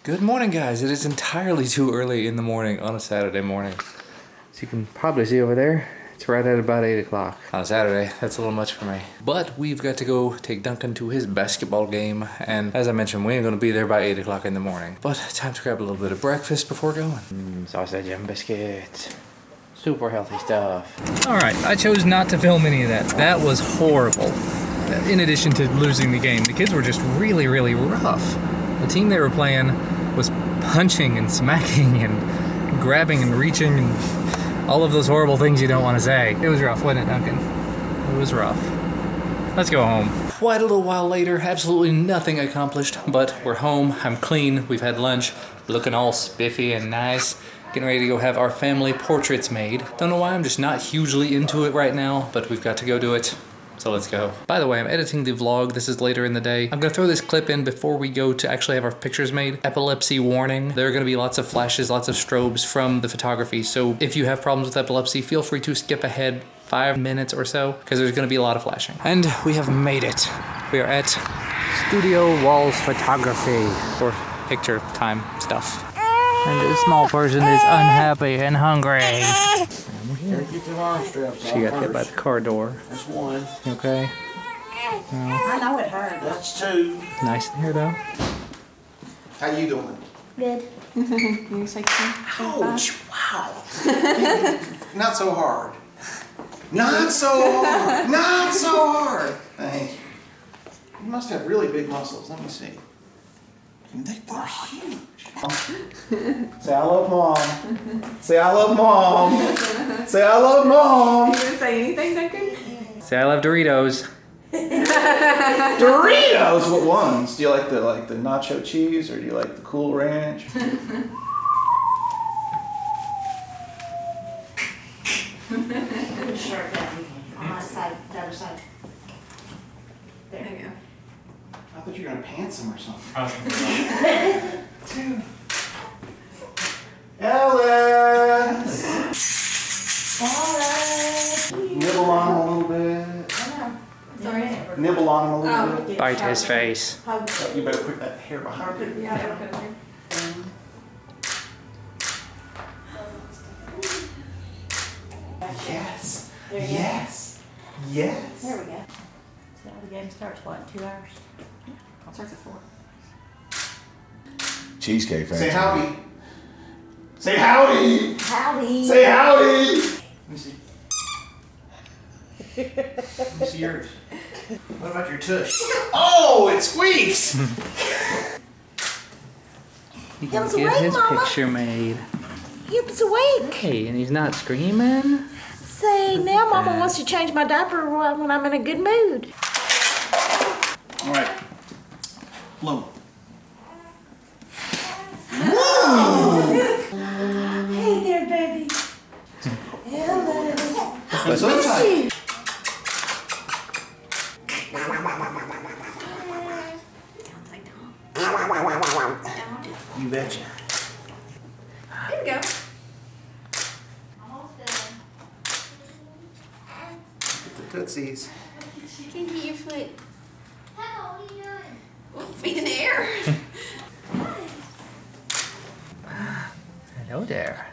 Good morning, guys. It is entirely too early in the morning on a Saturday morning. As you can probably see over there, it's right at about 8 o'clock. On a Saturday, that's a little much for me. But we've got to go take Duncan to his basketball game. And as I mentioned, we ain't gonna be there by 8 o'clock in the morning. But time to grab a little bit of breakfast before going. Sausage and biscuits. Super healthy stuff. All right, I chose not to film any of that. That was horrible. In addition to losing the game, the kids were just really, really rough. The team they were playing was punching and smacking and grabbing and reaching and all of those horrible things you don't want to say. It was rough, wasn't it, Duncan? It was rough. Let's go home. Quite a little while later, absolutely nothing accomplished, but we're home, I'm clean, we've had lunch, looking all spiffy and nice, getting ready to go have our family portraits made. Don't know why, I'm just not hugely into it right now, but we've got to go do it. So let's go. By the way, I'm editing the vlog. This is later in the day. I'm gonna throw this clip in before we go to actually have our pictures made. Epilepsy warning. There are gonna be lots of flashes, lots of strobes from the photography. So if you have problems with epilepsy, feel free to skip ahead 5 minutes or so, because there's gonna be a lot of flashing. And we have made it. We are at Studio Walls Photography for picture time stuff. And this small person is unhappy and hungry. Get the arm straps She got hit by the car door. That's one. Okay. I know it hurt. That's two. Nice in here though. How you doing? Good. You say Ouch! Wow. Not so hard. Not so hard. Not so hard. Thank you. You must have really big muscles. Let me see. I mean, they are huge. Say I love mom. Say I love mom. Say I love mom. You gonna say anything, Duncan? Say I love Doritos. Doritos. What ones? Do you like the nacho cheese or do you like the Cool Ranch? Sure, on my side, the other side. There you go. I thought you were gonna pants him or something. Dude. Alice! Alice! Nibble on him a little bit. Sorry. Nibble on him a little bit. Bite his face. You better put that hair behind you. Yes. Yes. Yes. There we go. So the game starts, what, in 2 hours? Starts at 4. Cheesecake Factory. Say howdy. Say howdy. Howdy. Say howdy. Let me see. Let me see yours. What about your tush? Oh, it squeaks. He He can was get awake, his Mama. picture made. He was awake. Hey, and he's not screaming? Say, now Mama wants to change my diaper when I'm in a good mood. All right. Blow. Hey there, baby. Hello. That's so tight. You betcha. There we go. Get the tootsies. You can get your foot. How are you doing? Oh, feet in the air. Hello there.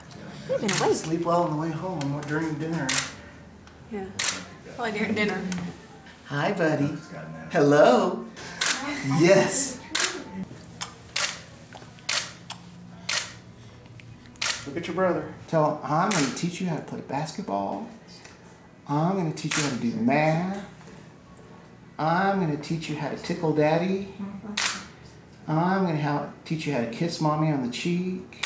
You've been awake. Sleep well on the way home or during dinner. Yeah. Probably during dinner. Hi, buddy. Hello. Yes. Look at your brother. Tell him, I'm going to teach you how to play basketball. I'm going to teach you how to do math. I'm going to teach you how to tickle daddy. I'm going to teach you how to kiss mommy on the cheek.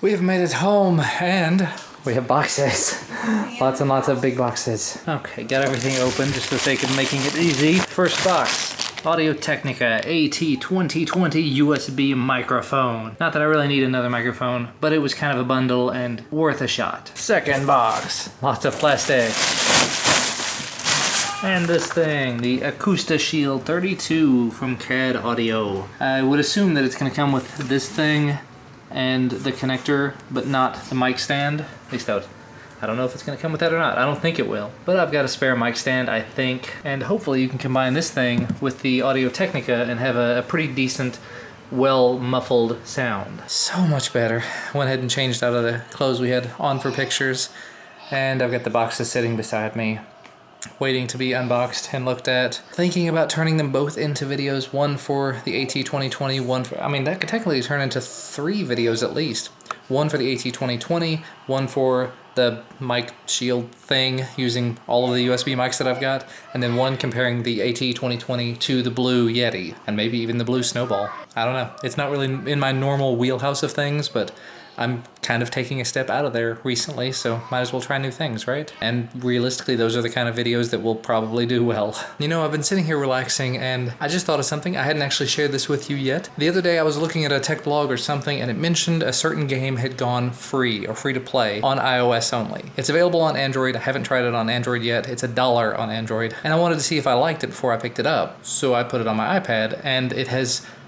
We have made it home and we have boxes. Lots and lots of big boxes. Okay, got everything open just for the sake of making it easy. First box, Audio-Technica AT2020 USB microphone. Not that I really need another microphone, but it was kind of a bundle and worth a shot. Second box, lots of plastic. And this thing, the acousti-shield 32 from CAD Audio. I would assume that it's gonna come with this thing and the connector, but not the mic stand. At least that I don't know if it's gonna come with that or not. I don't think it will. But I've got a spare mic stand, I think. And hopefully you can combine this thing with the Audio-Technica and have a pretty decent, well-muffled sound. So much better. Went ahead and changed out of the clothes we had on for pictures. And I've got the boxes sitting beside me, waiting to be unboxed and looked at. Thinking about turning them both into videos, one for the AT2020, one for, I mean, that could technically turn into 3 videos at least. One for the AT2020, one for the mic shield thing using all of the USB mics that I've got, and then one comparing the AT2020 to the Blue Yeti, and maybe even the Blue Snowball. I don't know. It's not really in my normal wheelhouse of things, but I'm kind of taking a step out of there recently, so might as well try new things, right? And realistically, those are the kind of videos that will probably do well. You know, I've been sitting here relaxing, and I just thought of something. I hadn't actually shared this with you yet. The other day, I was looking at a tech blog or something, and it mentioned a certain game had gone free, or free to play, on iOS only. It's available on Android. I haven't tried it on Android yet. It's $1 on Android, and I wanted to see if I liked it before I picked it up. So I put it on my iPad, and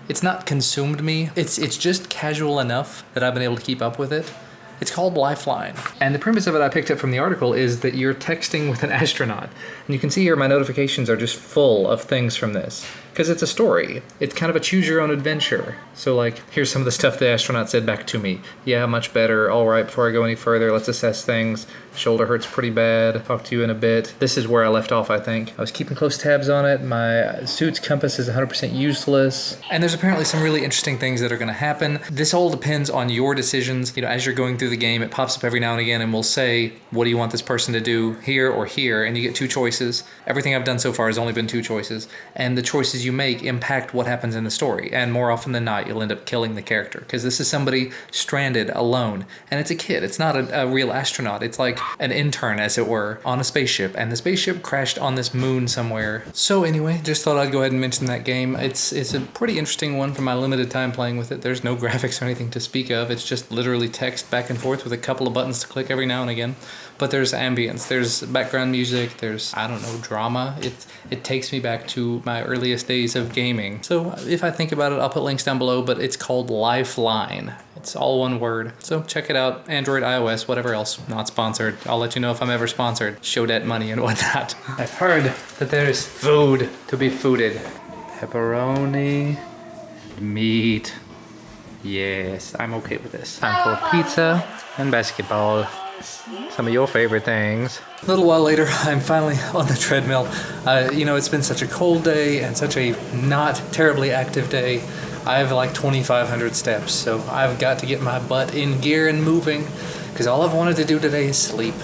it's not consumed me. It's just casual enough that I've been able to keep up with it. It's called Lifeline. And the premise of it I picked up from the article is that you're texting with an astronaut. And you can see here my notifications are just full of things from this. Because it's a story. It's kind of a choose your own adventure. So like, here's some of the stuff the astronaut said back to me. Yeah, much better. All right, before I go any further, let's assess things. Shoulder hurts pretty bad. Talk to you in a bit. This is where I left off, I think. I was keeping close tabs on it. My suit's compass is 100% useless. And there's apparently some really interesting things that are gonna happen. This all depends on your decisions. You know, as you're going through the game, it pops up every now and again and will say, what do you want this person to do here or here? And you get 2 choices. Everything I've done so far has only been 2 choices. And the choices you make impact what happens in the story. And more often than not, you'll end up killing the character. Because this is somebody stranded, alone. And it's a kid. It's not a real astronaut. It's like an intern, as it were, on a spaceship. And the spaceship crashed on this moon somewhere. So anyway, just thought I'd go ahead and mention that game. It's a pretty interesting one for my limited time playing with it. There's no graphics or anything to speak of. It's just literally text back and forth with a couple of buttons to click every now and again. But there's ambience, there's background music, there's, I don't know, drama. It takes me back to my earliest days of gaming. So if I think about it, I'll put links down below, but it's called Lifeline. It's all one word. So check it out, Android, iOS, whatever else. Not sponsored. I'll let you know if I'm ever sponsored. Show that money and whatnot. I've heard that there is food to be fooded. Pepperoni, meat. Yes, I'm okay with this. Time for pizza and basketball. Some of your favorite things. A little while later, I'm finally on the treadmill. You know, it's been such a cold day and such a not terribly active day. I have like 2,500 steps, so I've got to get my butt in gear and moving, because all I've wanted to do today is sleep.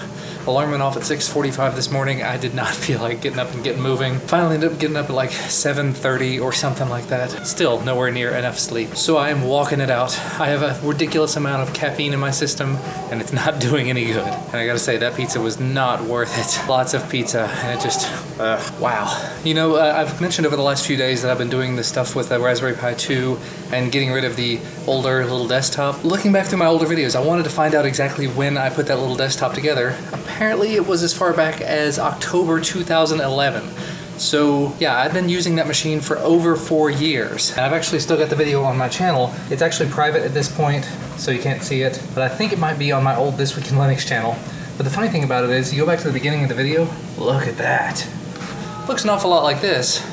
Alarm went off at 6:45 this morning. I did not feel like getting up and getting moving. Finally ended up getting up at like 7:30 or something like that. Still nowhere near enough sleep. So I am walking it out. I have a ridiculous amount of caffeine in my system, and it's not doing any good. And I gotta say, that pizza was not worth it. Lots of pizza, and it just, wow. You know, I've mentioned over the last few days that I've been doing this stuff with the Raspberry Pi 2 and getting rid of the older little desktop. Looking back through my older videos, I wanted to find out exactly when I put that little desktop together. Apparently it was as far back as October 2011. So yeah, I've been using that machine for over 4 years. And I've actually still got the video on my channel. It's actually private at this point, so you can't see it. But I think it might be on my old This Week in Linux channel. But the funny thing about it is, you go back to the beginning of the video, look at that. Looks an awful lot like this,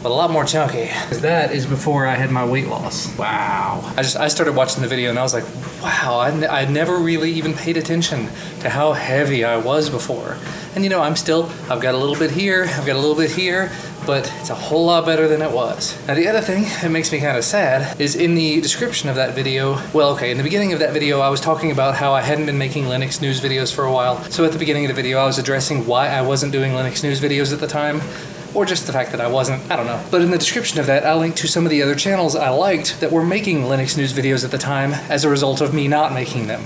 but a lot more chunky. Because that is before I had my weight loss. Wow. I started watching the video and I was like, wow, I never really even paid attention to how heavy I was before. And you know, I've got a little bit here, I've got a little bit here, but it's a whole lot better than it was. Now the other thing that makes me kind of sad is in the description of that video, well, okay, in the beginning of that video, I was talking about how I hadn't been making Linux news videos for a while. So at the beginning of the video, I was addressing why I wasn't doing Linux news videos at the time, or just the fact that I wasn't, I don't know. But in the description of that, I linked to some of the other channels I liked that were making Linux news videos at the time as a result of me not making them.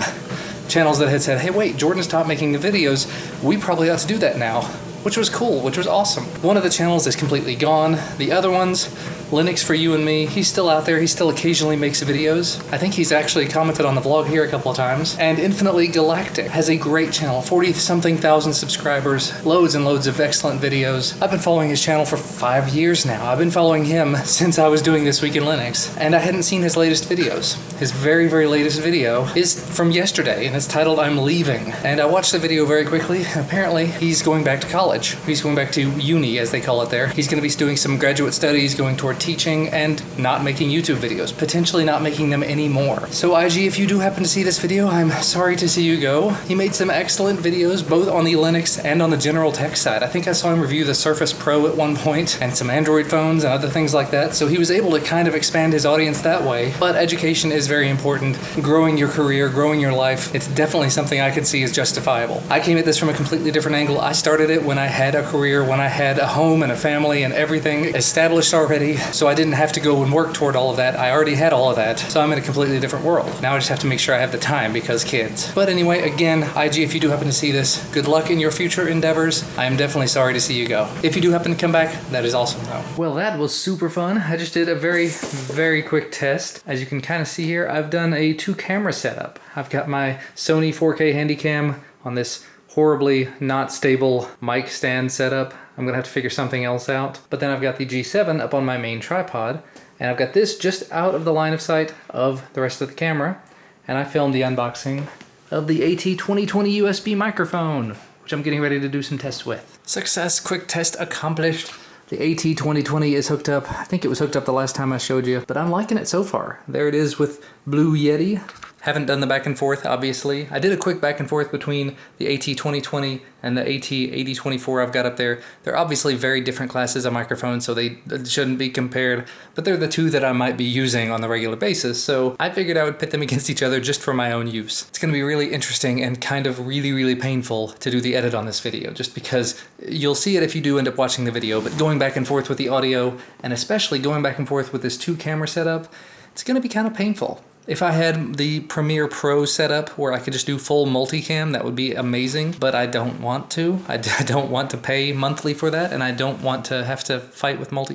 Channels that had said, hey wait, Jordan stopped making the videos, we probably ought to do that now. which was cool, which was awesome. One of the channels is completely gone. The other ones, Linux for You and Me, he's still out there. He still occasionally makes videos. I think he's actually commented on the vlog here a couple of times. And Infinitely Galactic has a great channel, 40-something thousand subscribers, loads and loads of excellent videos. I've been following his channel for 5 years now. I've been following him since I was doing This Week in Linux, and I hadn't seen his latest videos. His very, very latest video is from yesterday, and it's titled I'm Leaving. And I watched the video very quickly, and apparently he's going back to college. He's going back to uni, as they call it there. He's going to be doing some graduate studies, going toward teaching, and not making YouTube videos, potentially not making them anymore. So IG, if you do happen to see this video, I'm sorry to see you go. He made some excellent videos, both on the Linux and on the general tech side. I think I saw him review the Surface Pro at one point, and some Android phones and other things like that, so he was able to kind of expand his audience that way. But education is very important. Growing your career, growing your life, it's definitely something I could see as justifiable. I came at this from a completely different angle. I started it when I had a career, when I had a home and a family and everything established already, so I didn't have to go and work toward all of that. I already had all of that, so I'm in a completely different world. Now I just have to make sure I have the time because kids. But anyway, again, IG, if you do happen to see this, good luck in your future endeavors. I am definitely sorry to see you go. If you do happen to come back, that is awesome though. Well, that was super fun. I just did a very, very quick test. As you can kind of see here, I've done a 2-camera setup. I've got my Sony 4K Handycam on this horribly not stable mic stand setup. I'm gonna have to figure something else out. But then I've got the G7 up on my main tripod, and I've got this just out of the line of sight of the rest of the camera, and I filmed the unboxing of the AT2020 USB microphone, which I'm getting ready to do some tests with. Success, quick test accomplished. The AT2020 is hooked up. I think it was hooked up the last time I showed you, but I'm liking it so far. There it is with Blue Yeti. Haven't done the back and forth, obviously. I did a quick back and forth between the AT2020 and the AT8024 I've got up there. They're obviously very different classes of microphones, so they shouldn't be compared, but they're the two that I might be using on the regular basis, so I figured I would pit them against each other just for my own use. It's gonna be really interesting and kind of really, really painful to do the edit on this video, just because you'll see it if you do end up watching the video, but going back and forth with the audio, and especially going back and forth with this 2-camera setup, it's gonna be kind of painful. If I had the Premiere Pro setup where I could just do full multicam, that would be amazing, but I don't want to. I don't want to pay monthly for that, and I don't want to have to fight with Well,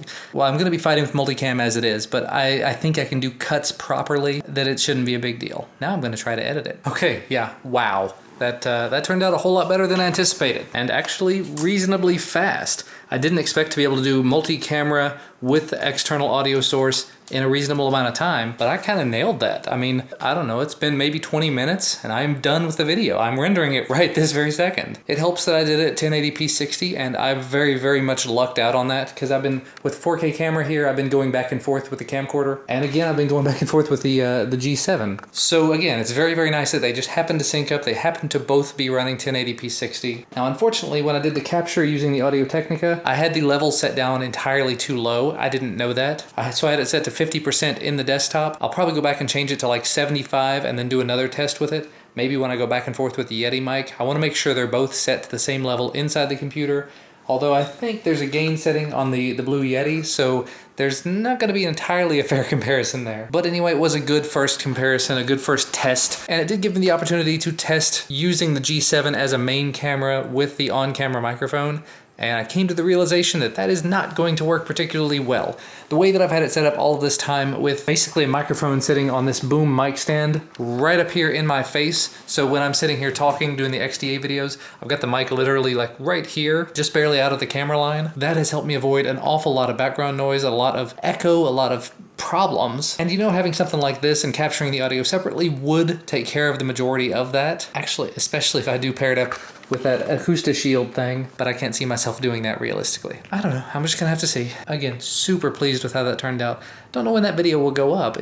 I'm gonna be fighting with multicam as it is, but I think I can do cuts properly, that it shouldn't be a big deal. Now I'm gonna try to edit it. Okay, yeah, wow. That turned out a whole lot better than I anticipated, and actually reasonably fast. I didn't expect to be able to do multi-camera with the external audio source in a reasonable amount of time, but I kind of nailed that. I mean, I don't know, it's been maybe 20 minutes and I'm done with the video. I'm rendering it right this very second. It helps that I did it at 1080p 60, and I've very, very much lucked out on that, because I've been, with 4K camera here, I've been going back and forth with the camcorder, and again, I've been going back and forth with the G7. So again, it's very, very nice that they just happen to sync up. They happen to both be running 1080p 60. Now, unfortunately, when I did the capture using the Audio Technica, I had the level set down entirely too low. I didn't know that. So I had it set to 50% in the desktop. I'll probably go back and change it to like 75 and then do another test with it. Maybe when I go back and forth with the Yeti mic. I want to make sure they're both set to the same level inside the computer. Although I think there's a gain setting on the Blue Yeti, so there's not going to be entirely a fair comparison there. But anyway, it was a good first comparison, a good first test, and it did give me the opportunity to test using the G7 as a main camera with the on-camera microphone. And I came to the realization that that is not going to work particularly well. The way that I've had it set up all of this time, with basically a microphone sitting on this boom mic stand right up here in my face. So when I'm sitting here talking, doing the XDA videos, I've got the mic literally like right here, just barely out of the camera line. That has helped me avoid an awful lot of background noise, a lot of echo, a lot of problems. And you know, having something like this and capturing the audio separately would take care of the majority of that. Actually, especially if I do pair it up with that acousti-shield thing, but I can't see myself doing that realistically. I don't know, I'm just gonna have to see. Again, super pleased with how that turned out. Don't know when that video will go up.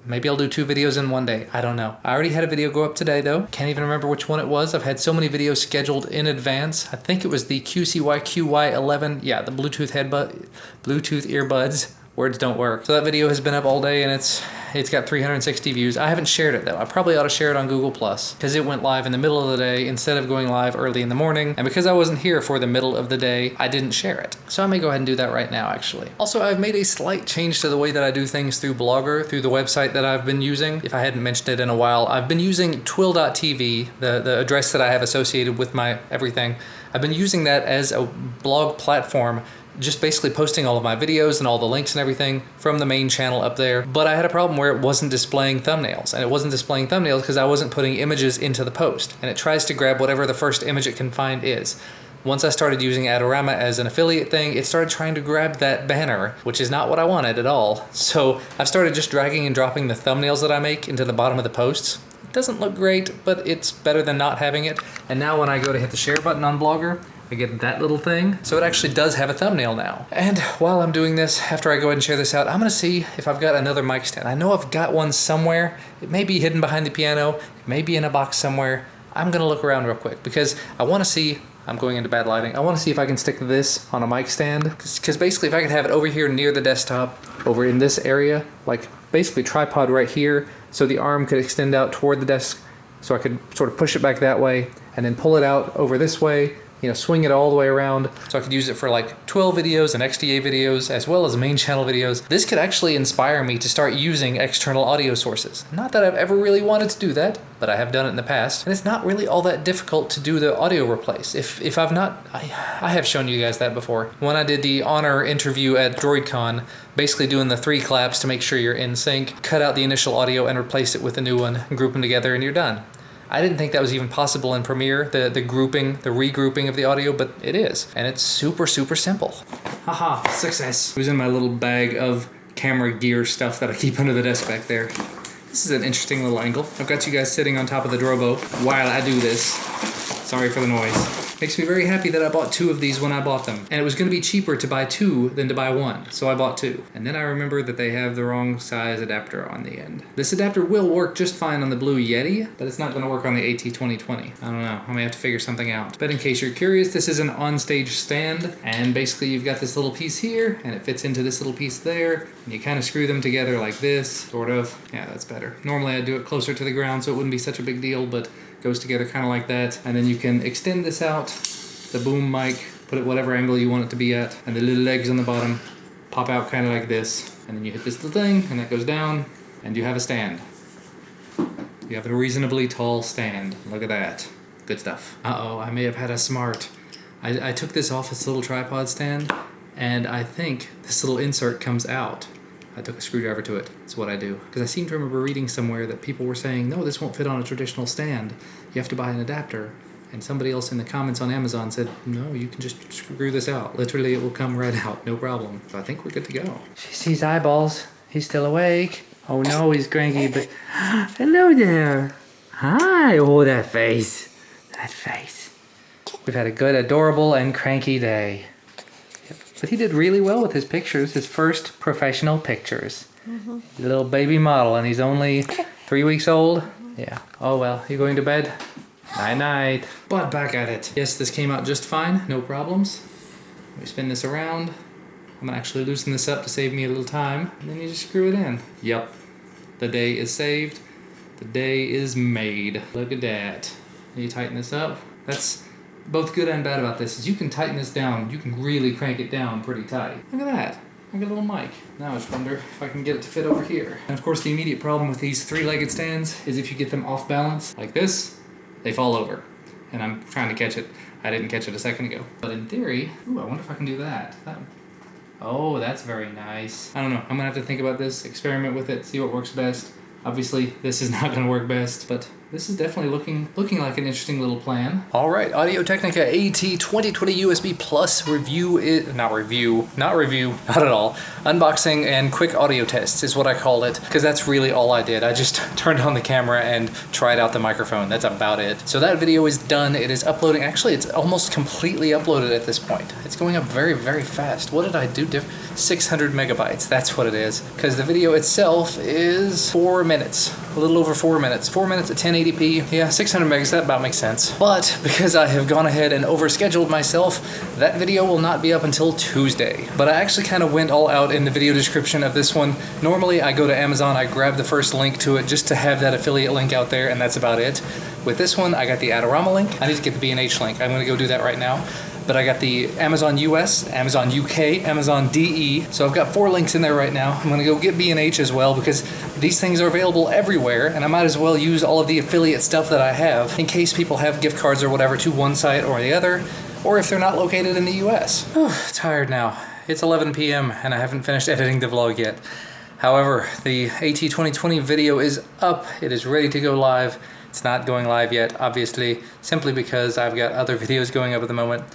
Maybe I'll do 2 videos in one day, I don't know. I already had a video go up today though. Can't even remember which one it was. I've had so many videos scheduled in advance. I think it was the QCY QY11, yeah, the Bluetooth earbuds. Words don't work. So that video has been up all day and it's got 360 views. I haven't shared it though. I probably ought to share it on Google Plus because it went live in the middle of the day instead of going live early in the morning. And because I wasn't here for the middle of the day, I didn't share it. So I may go ahead and do that right now actually. Also, I've made a slight change to the way that I do things through Blogger, through the website that I've been using. If I hadn't mentioned it in a while, I've been using twill.tv, the address that I have associated with my everything. I've been using that as a blog platform, just basically posting all of my videos and all the links and everything from the main channel up there. But I had a problem where it wasn't displaying thumbnails, and it wasn't displaying thumbnails because I wasn't putting images into the post, and it tries to grab whatever the first image it can find is. Once I started using Adorama as an affiliate thing, it started trying to grab that banner, which is not what I wanted at all. So I've started just dragging and dropping the thumbnails that I make into the bottom of the posts. It doesn't look great, but it's better than not having it. And now when I go to hit the share button on Blogger, I get that little thing. So it actually does have a thumbnail now. And while I'm doing this, after I go ahead and share this out, I'm gonna see if I've got another mic stand. I know I've got one somewhere. It may be hidden behind the piano, it may be in a box somewhere. I'm gonna look around real quick because I wanna see, I'm going into bad lighting, I wanna see if I can stick this on a mic stand. Because basically if I could have it over here near the desktop, over in this area, like basically tripod right here, so the arm could extend out toward the desk, so I could sort of push it back that way, and then pull it out over this way, you know, swing it all the way around so I could use it for like Twill videos and XDA videos as well as main channel videos. This could actually inspire me to start using external audio sources. Not that I've ever really wanted to do that, but I have done it in the past. And it's not really all that difficult to do the audio replace. If I've not, I have shown you guys that before. When I did the Honor interview at DroidCon, basically doing the 3 claps to make sure you're in sync, cut out the initial audio and replace it with a new one, group them together and you're done. I didn't think that was even possible in Premiere, the grouping, the regrouping of the audio, but it is. And it's super, super simple. Haha, success. It was in my little bag of camera gear stuff that I keep under the desk back there. This is an interesting little angle. I've got you guys sitting on top of the Drobo while I do this. Sorry for the noise. Makes me very happy that I bought 2 of these when I bought them. And it was gonna be cheaper to buy 2 than to buy 1, so I bought 2. And then I remembered that they have the wrong size adapter on the end. This adapter will work just fine on the Blue Yeti, but it's not gonna work on the AT2020. I don't know, I may have to figure something out. But in case you're curious, this is an OnStage Stand, and basically you've got this little piece here, and it fits into this little piece there, and you kind of screw them together like this, sort of. Yeah, that's better. Normally I'd do it closer to the ground so it wouldn't be such a big deal, but goes together kind of like that, and then you can extend this out, the boom mic, put it whatever angle you want it to be at, and the little legs on the bottom pop out kind of like this, and then you hit this little thing, and that goes down, and you have a stand. You have a reasonably tall stand. Look at that. Good stuff. Uh-oh, I may have had a smart. I took this off its little tripod stand, and I think this little insert comes out. I took a screwdriver to it. That's what I do. Because I seem to remember reading somewhere that people were saying, no, this won't fit on a traditional stand. You have to buy an adapter. And somebody else in the comments on Amazon said, no, you can just screw this out. Literally, it will come right out, no problem. So I think we're good to go. She sees eyeballs. He's still awake. Oh no, he's cranky, but hello there. Hi. Oh, that face. That face. We've had a good, adorable, and cranky day. But he did really well with his pictures, his first professional pictures. Mm-hmm. Little baby model, and he's only 3 weeks old. Yeah. Oh well, you going to bed? Night-night. But back at it. Yes, this came out just fine, no problems. We spin this around. I'm gonna actually loosen this up to save me a little time. And then you just screw it in. Yep. The day is saved. The day is made. Look at that. And you tighten this up. That's both good and bad about this is you can tighten this down. You can really crank it down pretty tight. Look at that. Look at a little mic. Now I just wonder if I can get it to fit over here. And of course the immediate problem with these 3-legged stands is if you get them off balance like this, they fall over. And I'm trying to catch it. I didn't catch it a second ago. But in theory, ooh, I wonder if I can do that. Oh, that's very nice. I don't know. I'm gonna have to think about this, experiment with it, see what works best. Obviously, this is not gonna work best, but this is definitely looking like an interesting little plan. All right, Audio-Technica AT2020 USB Plus review not at all. Unboxing and quick audio tests is what I called it, because that's really all I did. I just turned on the camera and tried out the microphone. That's about it. So that video is done. It is uploading. Actually, it's almost completely uploaded at this point. It's going up very, very fast. What did I do? 600 megabytes. That's what it is. Because the video itself is 4 minutes. a little over 4 minutes. 4 minutes at 1080p. Yeah, 600 megs, that about makes sense. But because I have gone ahead and overscheduled myself, that video will not be up until Tuesday. But I actually kind of went all out in the video description of this one. Normally I go to Amazon, I grab the first link to it just to have that affiliate link out there, and that's about it. With this one, I got the Adorama link. I need to get the B&H link. I'm gonna go do that right now. But I got the Amazon US, Amazon UK, Amazon DE. So I've got 4 links in there right now. I'm gonna go get B&H as well because these things are available everywhere, and I might as well use all of the affiliate stuff that I have in case people have gift cards or whatever to one site or the other, or if they're not located in the US. Tired now. It's 11 p.m. and I haven't finished editing the vlog yet. However, the AT 2020 video is up. It is ready to go live. It's not going live yet, obviously, simply because I've got other videos going up at the moment.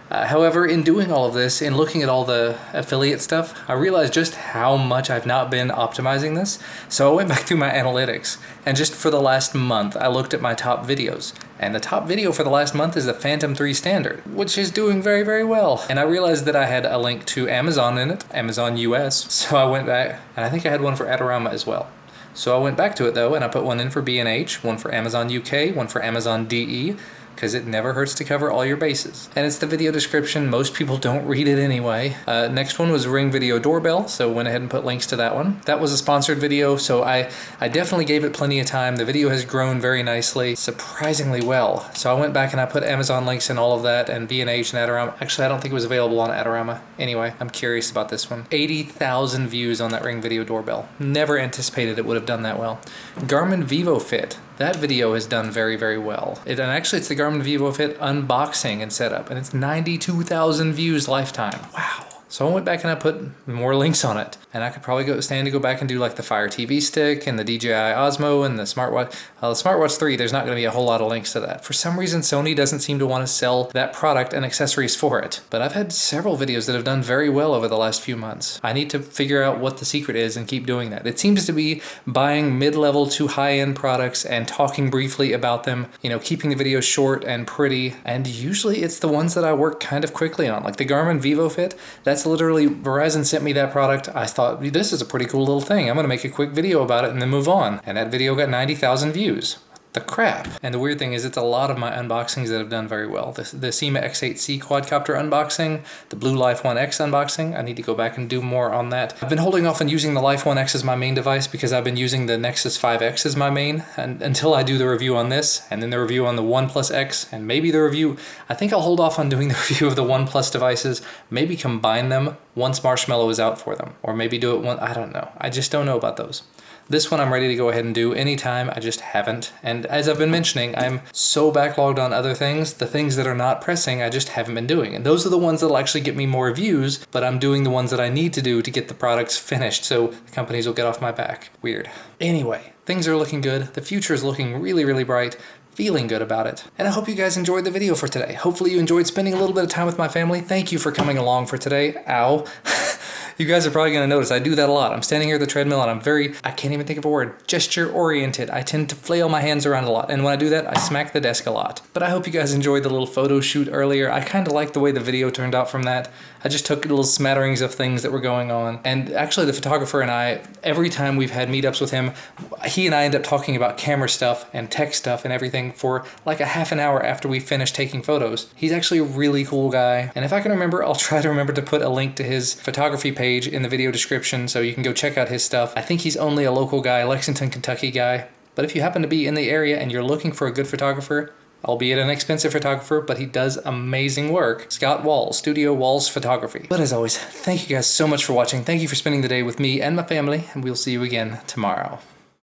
However, in doing all of this, in looking at all the affiliate stuff, I realized just how much I've not been optimizing this. So I went back through my analytics, and just for the last month, I looked at my top videos. And the top video for the last month is the Phantom 3 Standard, which is doing very, very well. And I realized that I had a link to Amazon in it, Amazon US. So I went back, and I think I had one for Adorama as well. So I went back to it though, and I put one in for B&H, one for Amazon UK, one for Amazon DE, because it never hurts to cover all your bases. And it's the video description. Most people don't read it anyway. Next one was Ring Video Doorbell, so went ahead and put links to that one. That was a sponsored video, so I definitely gave it plenty of time. The video has grown very nicely, surprisingly well. So I went back and I put Amazon links in all of that, and B&H and Adorama. Actually, I don't think it was available on Adorama. Anyway, I'm curious about this one. 80,000 views on that Ring Video Doorbell. Never anticipated it would have done that well. Garmin VivoFit. That video has done very, very well. And actually, it's the Garmin VivoFit unboxing and setup, and it's 92,000 views lifetime. Wow. So I went back and I put more links on it. And I could probably stand to go back and do like the Fire TV stick and the DJI Osmo and the smartwatch. The smartwatch 3, there's not going to be a whole lot of links to that. For some reason, Sony doesn't seem to want to sell that product and accessories for it. But I've had several videos that have done very well over the last few months. I need to figure out what the secret is and keep doing that. It seems to be buying mid-level to high-end products and talking briefly about them, you know, keeping the videos short and pretty. And usually it's the ones that I work kind of quickly on. Like the Garmin VivoFit, that's literally, Verizon sent me that product. I thought, this is a pretty cool little thing. I'm gonna make a quick video about it and then move on. And that video got 90,000 views. The crap. And the weird thing is it's a lot of my unboxings that have done very well. The SEMA X8C quadcopter unboxing, the Blue Life 1X unboxing. I need to go back and do more on that. I've been holding off on using the Life 1X as my main device because I've been using the Nexus 5X as my main, and until I do the review on this, and then the review on the OnePlus X, and maybe the review, I think I'll hold off on doing the review of the OnePlus devices, maybe combine them once Marshmallow is out for them, or maybe do it one, I don't know. I just don't know about those. This one I'm ready to go ahead and do anytime, I just haven't. And as I've been mentioning, I'm so backlogged on other things, the things that are not pressing, I just haven't been doing. And those are the ones that'll actually get me more views, but I'm doing the ones that I need to do to get the products finished so the companies will get off my back. Weird. Anyway, things are looking good. The future is looking really, really bright. Feeling good about it. And I hope you guys enjoyed the video for today. Hopefully you enjoyed spending a little bit of time with my family. Thank you for coming along for today. Ow. You guys are probably gonna notice I do that a lot. I'm standing here at the treadmill and I can't even think of a word, gesture oriented. I tend to flail my hands around a lot. And when I do that, I smack the desk a lot. But I hope you guys enjoyed the little photo shoot earlier. I kind of like the way the video turned out from that. I just took little smatterings of things that were going on. And actually the photographer and I, every time we've had meetups with him, he and I end up talking about camera stuff and tech stuff and everything for like a half an hour after we finish taking photos. He's actually a really cool guy. And if I can remember, I'll try to remember to put a link to his photography page in the video description so you can go check out his stuff. I think he's only a local guy, Lexington, Kentucky guy. But if you happen to be in the area and you're looking for a good photographer, albeit an expensive photographer, but he does amazing work. Scott Walls, Studio Walls Photography. But as always, thank you guys so much for watching. Thank you for spending the day with me and my family, and we'll see you again tomorrow.